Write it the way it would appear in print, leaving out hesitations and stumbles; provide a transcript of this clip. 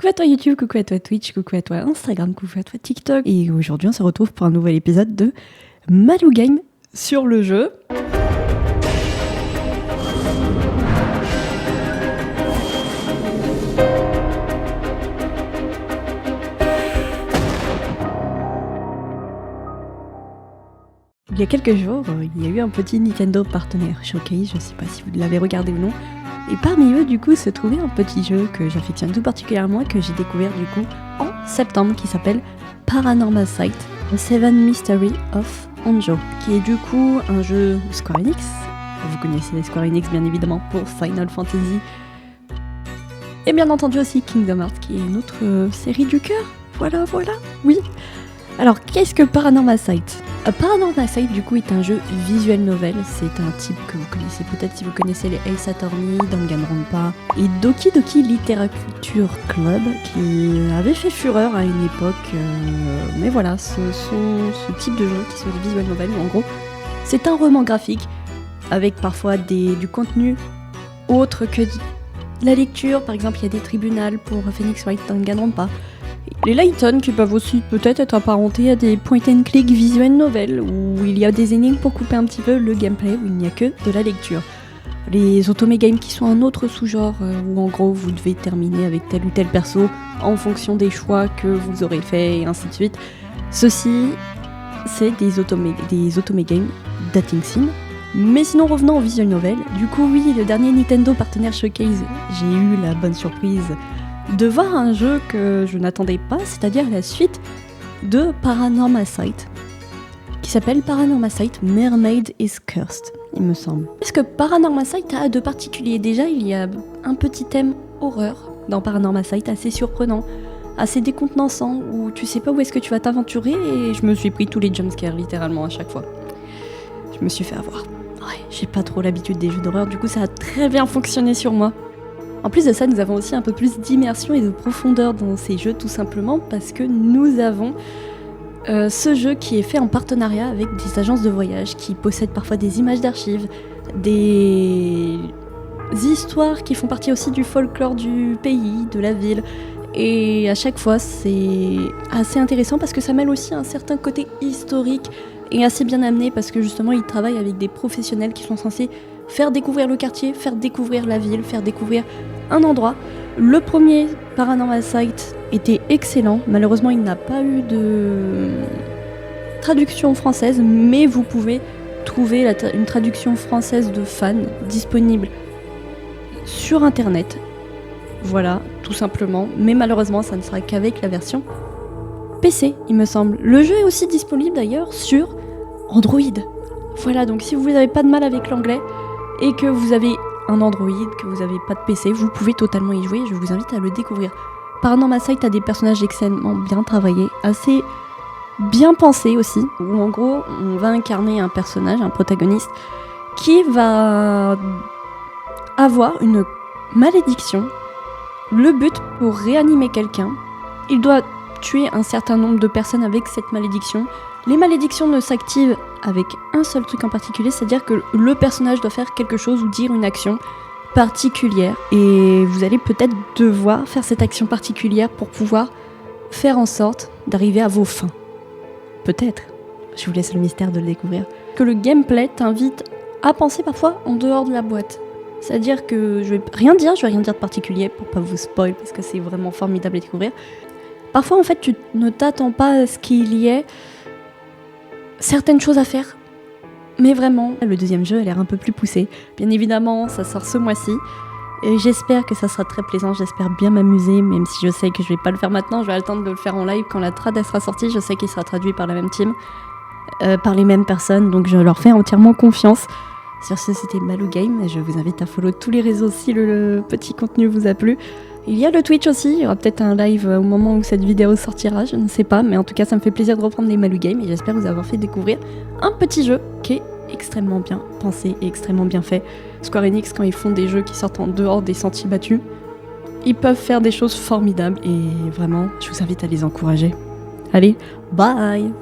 Coucou à toi YouTube, coucou à toi Twitch, coucou à toi Instagram, coucou à toi TikTok. Et aujourd'hui on se retrouve pour un nouvel épisode de Malou Game sur le jeu. Il y a quelques jours, il y a eu un petit Nintendo partenaire showcase, je sais pas si vous l'avez regardé ou non. Et parmi eux, du coup, se trouvait un petit jeu que j'affectionne tout particulièrement et que j'ai découvert du coup en septembre, qui s'appelle Paranormal Sight, The Seven Mysteries of Honjo, qui est du coup un jeu Square Enix. Vous connaissez les Square Enix bien évidemment pour Final Fantasy. Et bien entendu aussi Kingdom Hearts, qui est une autre série du cœur. Voilà, oui. Alors, qu'est-ce que Paranormal Sight ? Paranormal Sight, du coup, est un jeu visual novel. C'est un type que vous connaissez peut-être si vous connaissez les Ace Attorney, Danganronpa et Doki Doki Literature Club, qui avait fait fureur à une époque. Mais voilà, ce sont ce type de jeux qui sont des visual novels, où en gros, c'est un roman graphique avec parfois du contenu autre que la lecture. Par exemple, il y a des tribunals pour Phoenix Wright Danganronpa. Les Layton qui peuvent aussi peut-être être apparentés à des point-and-click visual novels où il y a des énigmes pour couper un petit peu le gameplay, où il n'y a que de la lecture. Les Otome Games qui sont un autre sous-genre où en gros vous devez terminer avec tel ou tel perso en fonction des choix que vous aurez fait et ainsi de suite. Ceci, c'est des Otome Games dating sim. Mais sinon, revenons au visual novel. Du coup, oui, le dernier Nintendo Partenaire Showcase, j'ai eu la bonne surprise de voir un jeu que je n'attendais pas, c'est-à-dire la suite de Paranormal Sight, qui s'appelle Paranormal Sight Mermaid is Cursed, il me semble. Parce que Paranormal Sight a de particulier. Déjà, il y a un petit thème horreur dans Paranormal Sight, assez surprenant, assez décontenançant, où tu sais pas où est-ce que tu vas t'aventurer, et je me suis pris tous les jumpscares littéralement à chaque fois. Je me suis fait avoir. Ouais, j'ai pas trop l'habitude des jeux d'horreur, du coup ça a très bien fonctionné sur moi. En plus de ça, nous avons aussi un peu plus d'immersion et de profondeur dans ces jeux, tout simplement parce que nous avons ce jeu qui est fait en partenariat avec des agences de voyage qui possèdent parfois des images d'archives, des histoires qui font partie aussi du folklore du pays, de la ville. Et à chaque fois, c'est assez intéressant parce que ça mêle aussi un certain côté historique et assez bien amené parce que justement, ils travaillent avec des professionnels qui sont censés faire découvrir le quartier, faire découvrir la ville, faire découvrir un endroit. Le premier Paranormal Sight était excellent. Malheureusement, il n'a pas eu de traduction française, mais vous pouvez trouver une traduction française de fans disponible sur internet. Voilà, tout simplement. Mais malheureusement, ça ne sera qu'avec la version PC, il me semble. Le jeu est aussi disponible d'ailleurs sur Android. Voilà, donc si vous n'avez pas de mal avec l'anglais et que vous avez un Android, que vous n'avez pas de PC, vous pouvez totalement y jouer, je vous invite à le découvrir. Paranormal Sight a des personnages extrêmement bien travaillés, assez bien pensés aussi, où en gros on va incarner un personnage, un protagoniste, qui va avoir une malédiction. Le but, pour réanimer quelqu'un, il doit tuer un certain nombre de personnes avec cette malédiction. Les malédictions ne s'activent avec un seul truc en particulier, c'est-à-dire que le personnage doit faire quelque chose ou dire une action particulière. Et vous allez peut-être devoir faire cette action particulière pour pouvoir faire en sorte d'arriver à vos fins. Peut-être. Je vous laisse le mystère de le découvrir. Que le gameplay t'invite à penser parfois en dehors de la boîte. C'est-à-dire que je vais rien dire de particulier pour pas vous spoil, parce que c'est vraiment formidable à découvrir. Parfois, en fait, tu ne t'attends pas à ce qu'il y ait certaines choses à faire, mais vraiment, le deuxième jeu a l'air un peu plus poussé. Bien évidemment, ça sort ce mois-ci, et j'espère que ça sera très plaisant, j'espère bien m'amuser, même si je sais que je vais pas le faire maintenant, je vais attendre de le faire en live quand la trad sera sortie, je sais qu'il sera traduit par la même team, par les mêmes personnes, donc je leur fais entièrement confiance. Sur ce, c'était Malou Game, et je vous invite à follow tous les réseaux si le petit contenu vous a plu. Il y a le Twitch aussi, il y aura peut-être un live au moment où cette vidéo sortira, je ne sais pas, mais en tout cas ça me fait plaisir de reprendre les Malou Games et j'espère vous avoir fait découvrir un petit jeu qui est extrêmement bien pensé et extrêmement bien fait. Square Enix, quand ils font des jeux qui sortent en dehors des sentiers battus, ils peuvent faire des choses formidables et vraiment, je vous invite à les encourager. Allez, bye!